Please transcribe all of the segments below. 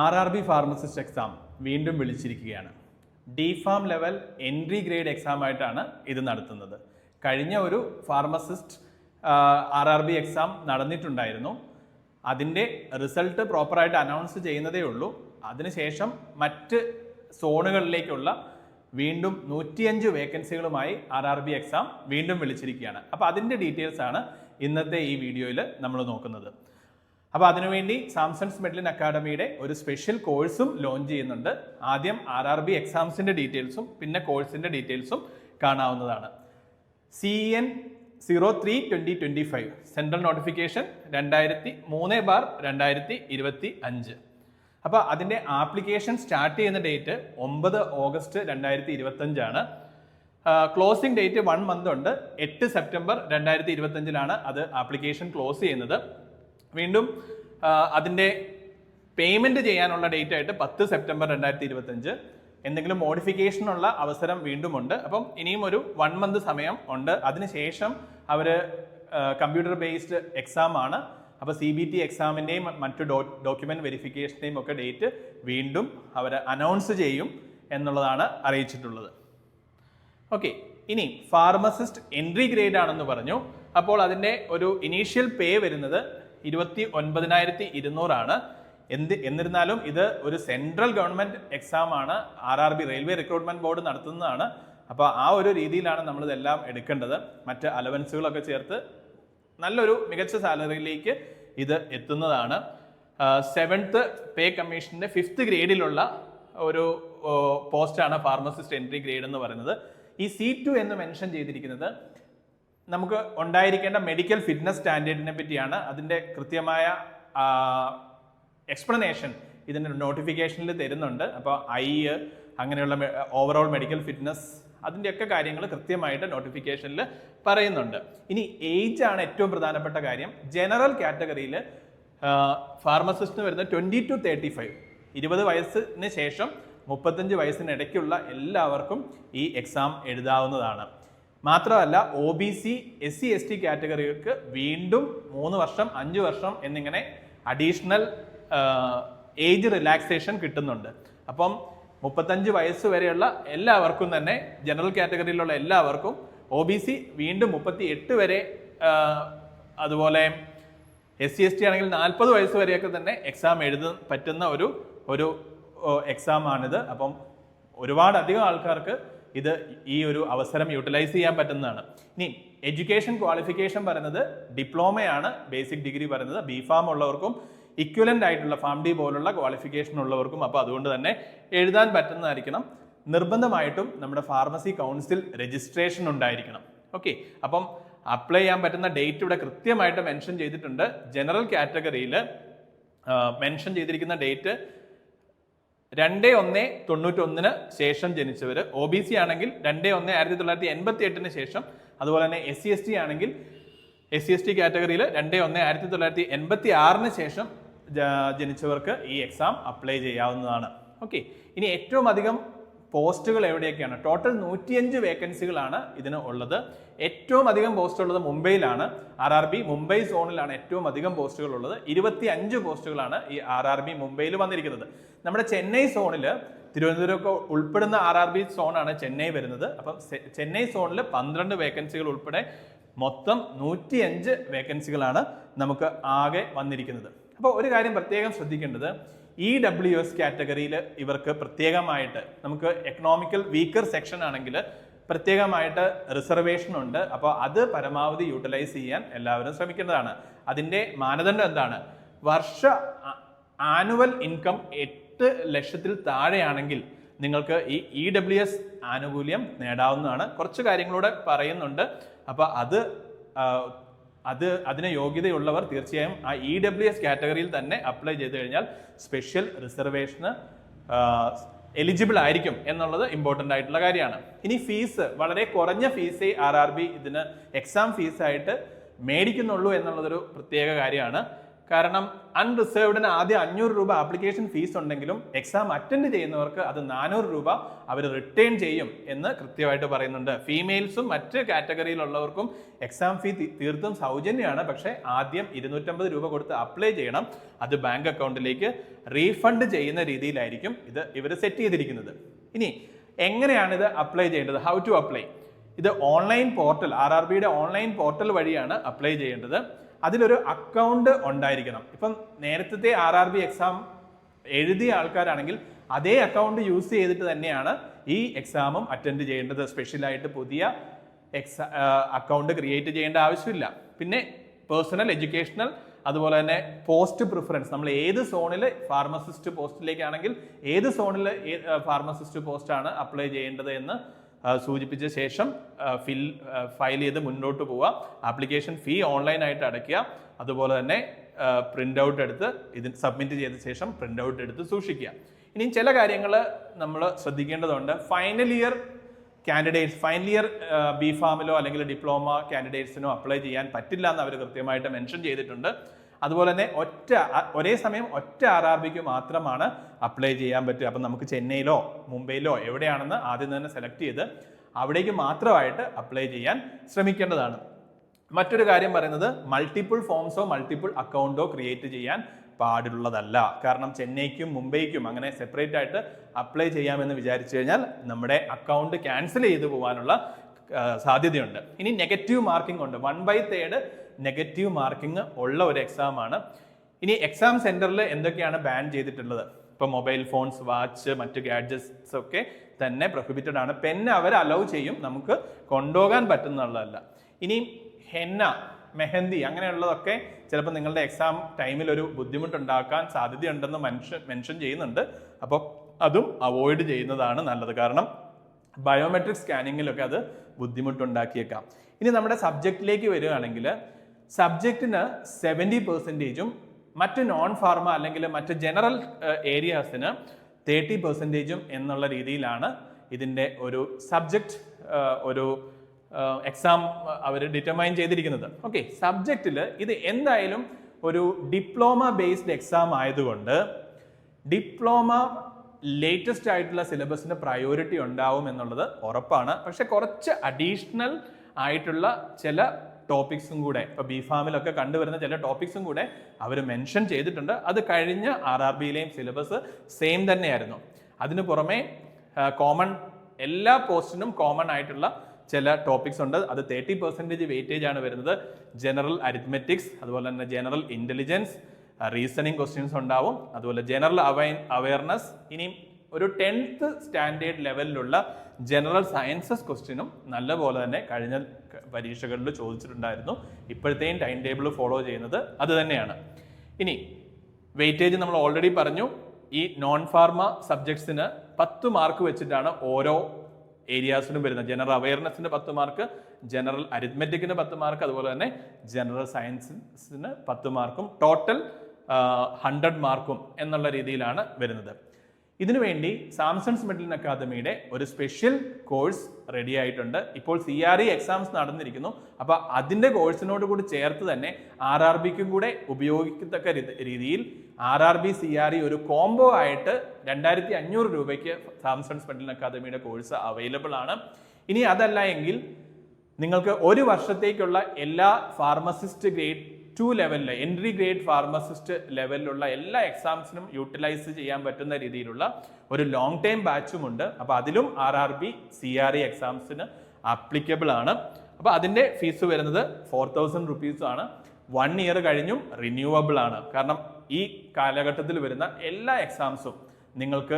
RRB pharmacist exam വീണ്ടും വിളിച്ചിരിക്കുകയാണ്. DPharm level entry grade exam ആയിട്ടാണ് ഇത് നടത്തുന്നത്. കഴിഞ്ഞ ഒരു ഫാർമസിസ്റ്റ് RRB എക്സാം നടന്നിട്ടുണ്ടായിരുന്നു. അതിൻ്റെ റിസൾട്ട് പ്രോപ്പറായിട്ട് അനൗൺസ് ചെയ്യുന്നതേ ഉള്ളൂ. അതിനുശേഷം മറ്റ് സോണുകളിലേക്കുള്ള വീണ്ടും 105 വേക്കൻസികളുമായി RRB എക്സാം വീണ്ടും വിളിച്ചിരിക്കുകയാണ്. അപ്പോൾ അതിൻ്റെ ഡീറ്റെയിൽസ് ആണ് ഇന്നത്തെ ഈ വീഡിയോയിൽ നമ്മൾ നോക്കുന്നത്. അപ്പോൾ അതിനുവേണ്ടി സാംസൺസ് മെഡ്ലിൻ അക്കാഡമിയുടെ ഒരു സ്പെഷ്യൽ കോഴ്സും ലോഞ്ച് ചെയ്യുന്നുണ്ട്. ആദ്യം RRB എക്സാംസിൻ്റെ ഡീറ്റെയിൽസും പിന്നെ കോഴ്സിൻ്റെ ഡീറ്റെയിൽസും കാണാവുന്നതാണ്. CEN 03/2025 central notification 2003/2025. അപ്പോൾ അതിൻ്റെ ആപ്ലിക്കേഷൻ സ്റ്റാർട്ട് ചെയ്യുന്ന date 9 August 2025 closing date 1 month ഉണ്ട്. 8 സെപ്റ്റംബർ 2025 അത് ആപ്ലിക്കേഷൻ ക്ലോസ് ചെയ്യുന്നത്. വീണ്ടും അതിൻ്റെ പേയ്മെൻറ്റ് ചെയ്യാനുള്ള ഡേറ്റ് ആയിട്ട് 10 സെപ്റ്റംബർ 2025. എന്തെങ്കിലും മോഡിഫിക്കേഷനുള്ള അവസരം വീണ്ടും ഉണ്ട്. അപ്പം ഇനിയും ഒരു 1 മന്ത് സമയം ഉണ്ട്. അതിനുശേഷം അവർ കമ്പ്യൂട്ടർ ബേസ്ഡ് എക്സാം ആണ്. അപ്പോൾ CBT എക്സാമിൻ്റെയും മറ്റു ഡോക്യുമെൻറ്റ് വെരിഫിക്കേഷൻ്റെയും ഒക്കെ ഡേറ്റ് വീണ്ടും അവർ അനൗൺസ് ചെയ്യും എന്നുള്ളതാണ് അറിയിച്ചിട്ടുള്ളത്. ഓക്കെ, ഇനി ഫാർമസിസ്റ്റ് എൻട്രി ഗ്രേഡ് ആണെന്ന് പറഞ്ഞു. അപ്പോൾ അതിൻ്റെ ഒരു ഇനീഷ്യൽ പേ വരുന്നത് 29,200 എന്നിരുന്നാലും ഇത് ഒരു സെൻട്രൽ ഗവൺമെൻറ് എക്സാം ആണ്. RRB റെയിൽവേ റിക്രൂട്ട്മെന്റ് ബോർഡ് നടത്തുന്നതാണ്. അപ്പോൾ ആ ഒരു രീതിയിലാണ് നമ്മളിതെല്ലാം എടുക്കേണ്ടത്. മറ്റ് അലവൻസുകളൊക്കെ ചേർത്ത് നല്ലൊരു മികച്ച സാലറിയിലേക്ക് ഇത് എത്തുന്നതാണ്. 7th പേ കമ്മീഷൻ്റെ 5th ഗ്രേഡിലുള്ള ഒരു പോസ്റ്റാണ് ഫാർമസിസ്റ്റ് എൻട്രി ഗ്രേഡ് എന്ന് പറയുന്നത്. ഈ C2 എന്ന് മെൻഷൻ ചെയ്തിരിക്കുന്നത് നമുക്ക് ഉണ്ടായിരിക്കേണ്ട മെഡിക്കൽ ഫിറ്റ്നസ് സ്റ്റാൻഡേർഡിനെ പറ്റിയാണ്. അതിൻ്റെ കൃത്യമായ എക്സ്പ്ലനേഷൻ ഇതിൻ്റെ നോട്ടിഫിക്കേഷനിൽ തരുന്നുണ്ട്. അപ്പോൾ അങ്ങനെയുള്ള ഓവറോൾ മെഡിക്കൽ ഫിറ്റ്നസ് അതിൻ്റെയൊക്കെ കാര്യങ്ങൾ കൃത്യമായിട്ട് നോട്ടിഫിക്കേഷനിൽ പറയുന്നുണ്ട്. ഇനി ഏജ് ആണ് ഏറ്റവും പ്രധാനപ്പെട്ട കാര്യം. ജനറൽ കാറ്റഗറിയിൽ ഫാർമസിസ്റ്റിന് വരുന്നത് 20 to 35, 20 വയസ്സിന് ശേഷം 35 വയസ്സിനിടയ്ക്കുള്ള എല്ലാവർക്കും ഈ എക്സാം എഴുതാവുന്നതാണ്. മാത്രമല്ല OBC SC ST കാറ്റഗറികൾക്ക് വീണ്ടും 3 വർഷം 5 വർഷം എന്നിങ്ങനെ അഡീഷണൽ ഏജ് റിലാക്സേഷൻ കിട്ടുന്നുണ്ട്. അപ്പം 35 വയസ്സ് വരെയുള്ള എല്ലാവർക്കും തന്നെ, ജനറൽ കാറ്റഗറിയിലുള്ള എല്ലാവർക്കും, OBC വീണ്ടും 38 വരെ, അതുപോലെ SC ST ആണെങ്കിൽ 40 വയസ്സ് വരെയൊക്കെ തന്നെ എക്സാം എഴുതാൻ പറ്റുന്ന ഒരു എക്സാമാണിത്. അപ്പം ഒരുപാട് അധികം ആൾക്കാർക്ക് ഈ ഒരു അവസരം യൂട്ടിലൈസ് ചെയ്യാൻ പറ്റുന്നതാണ്. ഇനി എഡ്യൂക്കേഷൻ ക്വാളിഫിക്കേഷൻ പറയുന്നത് ഡിപ്ലോമയാണ്. ബേസിക് ഡിഗ്രി പറയുന്നത് BPharm ഉള്ളവർക്കും ഇക്വലന്റ് ആയിട്ടുള്ള FARM-D പോലുള്ള ക്വാളിഫിക്കേഷൻ ഉള്ളവർക്കും അപ്പോൾ അതുകൊണ്ട് തന്നെ എഴുതാൻ പറ്റുന്നതായിരിക്കണം. നിർബന്ധമായിട്ടും നമ്മുടെ ഫാർമസി കൗൺസിൽ രജിസ്ട്രേഷൻ ഉണ്ടായിരിക്കണം. ഓക്കെ, അപ്പം അപ്ലൈ ചെയ്യാൻ പറ്റുന്ന ഡേറ്റ് ഇവിടെ കൃത്യമായിട്ട് മെൻഷൻ ചെയ്തിട്ടുണ്ട്. ജനറൽ കാറ്റഗറിയിൽ മെൻഷൻ ചെയ്തിരിക്കുന്ന ഡേറ്റ് 2/1/91 ശേഷം ജനിച്ചവർ, OBC ആണെങ്കിൽ 2/1/1988 ശേഷം, അതുപോലെ തന്നെ SC ST ആണെങ്കിൽ SC ST കാറ്റഗറിയിൽ 2/1/1986 ശേഷം ജനിച്ചവർക്ക് ഈ എക്സാം അപ്ലൈ ചെയ്യാവുന്നതാണ്. ഓക്കെ, ഇനി ഏറ്റവും അധികം പോസ്റ്റുകൾ എവിടെയൊക്കെയാണ്? ടോട്ടൽ 105 വേക്കൻസികളാണ് ഇതിന് ഉള്ളത്. ഏറ്റവും അധികം പോസ്റ്റ് ഉള്ളത് മുംബൈയിലാണ്. RRB മുംബൈ സോണിലാണ് ഏറ്റവും അധികം പോസ്റ്റുകൾ ഉള്ളത്. 25 പോസ്റ്റുകളാണ് ഈ RRB മുംബൈയിൽ വന്നിരിക്കുന്നത്. നമ്മുടെ ചെന്നൈ സോണിൽ, തിരുവനന്തപുരമൊക്കെ ഉൾപ്പെടുന്ന RRB സോണാണ് ചെന്നൈ വരുന്നത്. അപ്പം ചെന്നൈ സോണിൽ 12 വേക്കൻസികൾ ഉൾപ്പെടെ മൊത്തം 105 വേക്കൻസികളാണ് നമുക്ക് ആകെ വന്നിരിക്കുന്നത്. അപ്പോൾ ഒരു കാര്യം പ്രത്യേകം ശ്രദ്ധിക്കേണ്ടത്, EWS കാറ്റഗറിയിൽ ഇവർക്ക് പ്രത്യേകമായിട്ട്, നമുക്ക് എക്കണോമിക്കൽ വീക്കർ സെക്ഷൻ ആണെങ്കിൽ പ്രത്യേകമായിട്ട് റിസർവേഷൻ ഉണ്ട്. അപ്പോൾ അത് പരമാവധി യൂട്ടിലൈസ് ചെയ്യാൻ എല്ലാവരും ശ്രമിക്കേണ്ടതാണ്. അതിൻ്റെ മാനദണ്ഡം എന്താണ്? ആനുവൽ ഇൻകം 8 ലക്ഷത്തിൽ താഴെയാണെങ്കിൽ നിങ്ങൾക്ക് ഈ EWS ആനുകൂല്യം നേടാവുന്നതാണ്. കുറച്ച് കാര്യങ്ങളൂടെ പറയുന്നുണ്ട്. അപ്പോൾ അതിന് യോഗ്യതയുള്ളവർ തീർച്ചയായും ആ EWS കാറ്റഗറിയിൽ തന്നെ അപ്ലൈ ചെയ്ത് കഴിഞ്ഞാൽ സ്പെഷ്യൽ റിസർവേഷന് എലിജിബിൾ ആയിരിക്കും എന്നുള്ളത് ഇമ്പോർട്ടൻ്റ് ആയിട്ടുള്ള കാര്യമാണ്. ഇനി ഫീസ്, വളരെ കുറഞ്ഞ ഫീസേ RRB ഇതിന് എക്സാം ഫീസായിട്ട് മേടിക്കുന്നുള്ളൂ എന്നുള്ളതൊരു പ്രത്യേക കാര്യമാണ്. കാരണം അൺറിസർവ്ഡിന് ആദ്യം 500 രൂപ ആപ്ലിക്കേഷൻ ഫീസ് ഉണ്ടെങ്കിലും എക്സാം അറ്റൻഡ് ചെയ്യുന്നവർക്ക് അത് 400 രൂപ അവർ റിട്ടേൺ ചെയ്യും എന്ന് കൃത്യമായിട്ട് പറയുന്നുണ്ട്. ഫീമെയിൽസും മറ്റ് കാറ്റഗറിയിലുള്ളവർക്കും എക്സാം ഫീ തീർത്തും സൗജന്യമാണ്. പക്ഷേ ആദ്യം 250 രൂപ കൊടുത്ത് അപ്ലൈ ചെയ്യണം. അത് ബാങ്ക് അക്കൗണ്ടിലേക്ക് റീഫണ്ട് ചെയ്യുന്ന രീതിയിലായിരിക്കും ഇവർ സെറ്റ് ചെയ്തിരിക്കുന്നത്. ഇനി എങ്ങനെയാണ് ഇത് അപ്ലൈ ചെയ്യേണ്ടത്? How to apply? ഇത് ഓൺലൈൻ പോർട്ടൽ, RRBയുടെ ഓൺലൈൻ പോർട്ടൽ വഴിയാണ് അപ്ലൈ ചെയ്യേണ്ടത്. അതിലൊരു അക്കൗണ്ട് ഉണ്ടായിരിക്കണം. ഇപ്പം നേരത്തെ RRB എക്സാം എഴുതിയ ആൾക്കാരാണെങ്കിൽ അതേ അക്കൗണ്ട് യൂസ് ചെയ്തിട്ട് തന്നെയാണ് ഈ എക്സാമും അറ്റൻഡ് ചെയ്യേണ്ടത്. സ്പെഷ്യലായിട്ട് പുതിയ അക്കൗണ്ട് ക്രിയേറ്റ് ചെയ്യേണ്ട ആവശ്യമില്ല. പിന്നെ പേഴ്സണൽ, എഡ്യൂക്കേഷണൽ, അതുപോലെ തന്നെ പോസ്റ്റ് പ്രിഫറൻസ്, നമ്മൾ ഏത് സോണിൽ ഫാർമസിസ്റ്റ് പോസ്റ്റിലേക്കാണെങ്കിൽ ഏത് സോണിൽ ഫാർമസിസ്റ്റ് പോസ്റ്റാണ് അപ്ലൈ ചെയ്യേണ്ടത് എന്ന് സൂചിപ്പിച്ച ശേഷം ഫയൽ ചെയ്ത് മുന്നോട്ട് പോവുക. ആപ്ലിക്കേഷൻ ഫീ ഓൺലൈനായിട്ട് അടയ്ക്കുക. അതുപോലെ തന്നെ പ്രിൻ്റ് ഔട്ട് എടുത്ത് സബ്മിറ്റ് ചെയ്ത ശേഷം പ്രിൻ്റ് ഔട്ട് എടുത്ത് സൂക്ഷിക്കുക. ഇനി ചില കാര്യങ്ങൾ നമ്മൾ ശ്രദ്ധിക്കേണ്ടതുണ്ട്. Final year candidates, final year ബിഫാമിലോ അല്ലെങ്കിൽ ഡിപ്ലോമ കാൻഡിഡേറ്റ്സിനോ അപ്ലൈ ചെയ്യാൻ പറ്റില്ല എന്ന് അവർ കൃത്യമായിട്ട് മെൻഷൻ ചെയ്തിട്ടുണ്ട്. അതുപോലെ തന്നെ ഒരേ സമയം ഒറ്റ RRBക്ക് മാത്രമാണ് അപ്ലൈ ചെയ്യാൻ പറ്റുക. അപ്പം നമുക്ക് ചെന്നൈയിലോ മുംബൈയിലോ എവിടെയാണെന്ന് ആദ്യം തന്നെ സെലക്ട് ചെയ്ത് അവിടേക്ക് മാത്രമായിട്ട് അപ്ലൈ ചെയ്യാൻ ശ്രമിക്കേണ്ടതാണ്. മറ്റൊരു കാര്യം പറയുന്നത്, മൾട്ടിപ്പിൾ ഫോംസോ മൾട്ടിപ്പിൾ അക്കൗണ്ടോ ക്രിയേറ്റ് ചെയ്യാൻ പാടുള്ളതല്ല. കാരണം ചെന്നൈക്കും മുംബൈക്കും അങ്ങനെ സെപ്പറേറ്റ് ആയിട്ട് അപ്ലൈ ചെയ്യാമെന്ന് വിചാരിച്ചു കഴിഞ്ഞാൽ നമ്മുടെ അക്കൗണ്ട് ക്യാൻസൽ ചെയ്തു പോകാനുള്ള സാധ്യതയുണ്ട്. ഇനി നെഗറ്റീവ് മാർക്കിംഗ് ഉണ്ട്. 1/3 നെഗറ്റീവ് മാർക്കിംഗ് ഉള്ള ഒരു എക്സാം ആണ്. ഇനി എക്സാം സെന്ററിൽ എന്തൊക്കെയാണ് ബാൻ ചെയ്തിട്ടുള്ളത്? ഇപ്പോൾ മൊബൈൽ ഫോൺസ്, വാച്ച്, മറ്റ് ഗാഡ്ജറ്റ്സ് ഒക്കെ തന്നെ പ്രൊഹിബിറ്റഡ് ആണ്. പെന്ന് അവർ അലൗ ചെയ്യും, നമുക്ക് കൊണ്ടുപോകാൻ പറ്റുന്നുള്ളതല്ല. ഇനി ഹെന്ന, മെഹന്തി അങ്ങനെയുള്ളതൊക്കെ ചിലപ്പോൾ നിങ്ങളുടെ എക്സാം ടൈമിൽ ഒരു ബുദ്ധിമുട്ടുണ്ടാക്കാൻ സാധ്യതയുണ്ടെന്ന് മെൻഷൻ ചെയ്യുന്നുണ്ട്. അപ്പോൾ അതും അവോയ്ഡ് ചെയ്യുന്നതാണ് നല്ലത്. കാരണം ബയോമെട്രിക് സ്കാനിങ്ങിലൊക്കെ അത് ബുദ്ധിമുട്ടുണ്ടാക്കിയേക്കാം. ഇനി നമ്മുടെ സബ്ജക്റ്റിലേക്ക് വരികയാണെങ്കിൽ സബ്ജക്റ്റിന് 70%, മറ്റ് നോൺ ഫാർമ അല്ലെങ്കിൽ മറ്റ് ജനറൽ ഏരിയാസിന് 30% എന്നുള്ള രീതിയിലാണ് ഇതിൻ്റെ ഒരു സബ്ജക്റ്റ് ഒരു എക്സാം അവർ ഡിറ്റർമൈൻ ചെയ്തിരിക്കുന്നത്. ഓക്കെ, സബ്ജക്റ്റിൽ ഇത് എന്തായാലും ഒരു ഡിപ്ലോമ ബേസ്ഡ് എക്സാം ആയതുകൊണ്ട് ഡിപ്ലോമ ലേറ്റസ്റ്റ് ആയിട്ടുള്ള സിലബസിന് പ്രയോറിറ്റി ഉണ്ടാവും എന്നുള്ളത് ഉറപ്പാണ്. പക്ഷെ കുറച്ച് അഡീഷണൽ ആയിട്ടുള്ള ചില ടോപ്പിക്സും കൂടെ, ഇപ്പോൾ ബിഫാമിലൊക്കെ കണ്ടുവരുന്ന ചില ടോപ്പിക്സും കൂടെ അവർ മെൻഷൻ ചെയ്തിട്ടുണ്ട്. അത് കഴിഞ്ഞ RRBയിലെയും സിലബസ് സെയിം തന്നെയായിരുന്നു. അതിന് പുറമെ കോമൺ, എല്ലാ പോസ്റ്റിനും കോമൺ ആയിട്ടുള്ള ചില ടോപ്പിക്സ് ഉണ്ട്. അത് 30% വെയിറ്റേജ് ആണ് വരുന്നത്. ജനറൽ അരിത്മെറ്റിക്സ്, അതുപോലെ തന്നെ ജനറൽ ഇന്റലിജൻസ്, റീസണിങ് ക്വസ്റ്റ്യൻസ് ഉണ്ടാവും. അതുപോലെ ജനറൽ അവയർനെസ്, ഇനിയും ഒരു 10th സ്റ്റാൻഡേർഡ് ലെവലിലുള്ള ജനറൽ സയൻസസ് ക്വസ്റ്റ്യനും നല്ലപോലെ തന്നെ കഴിഞ്ഞ പരീക്ഷകളിൽ ചോദിച്ചിട്ടുണ്ടായിരുന്നു. ഇപ്പോഴത്തെയും ടൈം ടേബിൾ ഫോളോ ചെയ്യുന്നത് അത് തന്നെയാണ്. ഇനി വെയിറ്റേജ് നമ്മൾ ഓൾറെഡി പറഞ്ഞു. ഈ നോൺ ഫാർമ സബ്ജക്ട്സിന് 10 മാർക്ക് വെച്ചിട്ടാണ് ഓരോ ഏരിയാസിനും വരുന്നത്. ജനറൽ അവയർനെസ്സിന് 10 മാർക്ക്, ജനറൽ അരിത്മെറ്റിക്കിന് 10 മാർക്ക്, അതുപോലെ തന്നെ ജനറൽ സയൻസിന് 10 മാർക്കും, ടോട്ടൽ 100 മാർക്കും എന്നുള്ള രീതിയിലാണ് വരുന്നത്. ഇതിനുവേണ്ടി സാംസൺസ് മെഡിലിൻ അക്കാദമിയുടെ ഒരു സ്പെഷ്യൽ കോഴ്സ് റെഡി ആയിട്ടുണ്ട്. ഇപ്പോൾ CRE എക്സാംസ് നടന്നിരിക്കുന്നു. അപ്പോൾ അതിൻ്റെ കോഴ്സിനോട് കൂടി ചേർത്ത് തന്നെ RRBക്കും കൂടെ ഉപയോഗിക്കത്തക്ക രീതിയിൽ RRB CRE ഒരു കോംബോ ആയിട്ട് 2500 രൂപയ്ക്ക് സാംസൺസ് മെഡിലിൻ അക്കാദമിയുടെ കോഴ്സ് അവൈലബിൾ ആണ്. ഇനി അതല്ല എങ്കിൽ നിങ്ങൾക്ക് ഒരു വർഷത്തേക്കുള്ള എല്ലാ ഫാർമസിസ്റ്റ് ഗ്രേഡ് 2 ലെവലിൽ, എൻട്രി ഗ്രേഡ് ഫാർമസിസ്റ്റ് ലെവലിലുള്ള എല്ലാ എക്സാംസിനും യൂട്ടിലൈസ് ചെയ്യാൻ പറ്റുന്ന രീതിയിലുള്ള ഒരു ലോങ് ടൈം ബാച്ചും ഉണ്ട്. അപ്പോൾ അതിലും RRB CRE എക്സാംസിന് ആപ്ലിക്കബിൾ ആണ്. അപ്പോൾ അതിൻ്റെ ഫീസ് വരുന്നത് 4000 റുപ്പീസ് ആണ്. 1 ഇയർ കഴിഞ്ഞും റിന്യൂവബിൾ ആണ്. കാരണം ഈ കാലഘട്ടത്തിൽ വരുന്ന എല്ലാ എക്സാംസും നിങ്ങൾക്ക്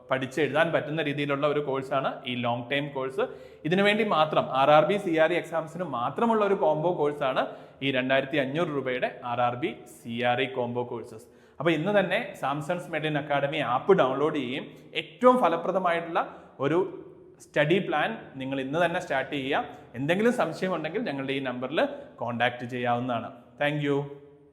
പഠിച്ചെഴുതാൻ പറ്റുന്ന രീതിയിലുള്ള ഒരു കോഴ്സാണ് ഈ ലോങ് ടൈം കോഴ്സ്. ഇതിനുവേണ്ടി മാത്രം RRB CRE എക്സാംസിന് മാത്രമുള്ള ഒരു കോംബോ കോഴ്സാണ് ഈ 2500 രൂപയുടെ RRB CRE കോംബോ കോഴ്സസ്. അപ്പോൾ ഇന്ന് തന്നെ സാംസൺസ് മെഡിലിൻ അക്കാദമി ആപ്പ് ഡൗൺലോഡ് ചെയ്യുകയും ഏറ്റവും ഫലപ്രദമായിട്ടുള്ള ഒരു സ്റ്റഡി പ്ലാൻ നിങ്ങൾ ഇന്ന് തന്നെ സ്റ്റാർട്ട് ചെയ്യുക. എന്തെങ്കിലും സംശയം ഉണ്ടെങ്കിൽ ഞങ്ങളുടെ ഈ നമ്പറിൽ കോൺടാക്ട് ചെയ്യാവുന്നതാണ്. താങ്ക്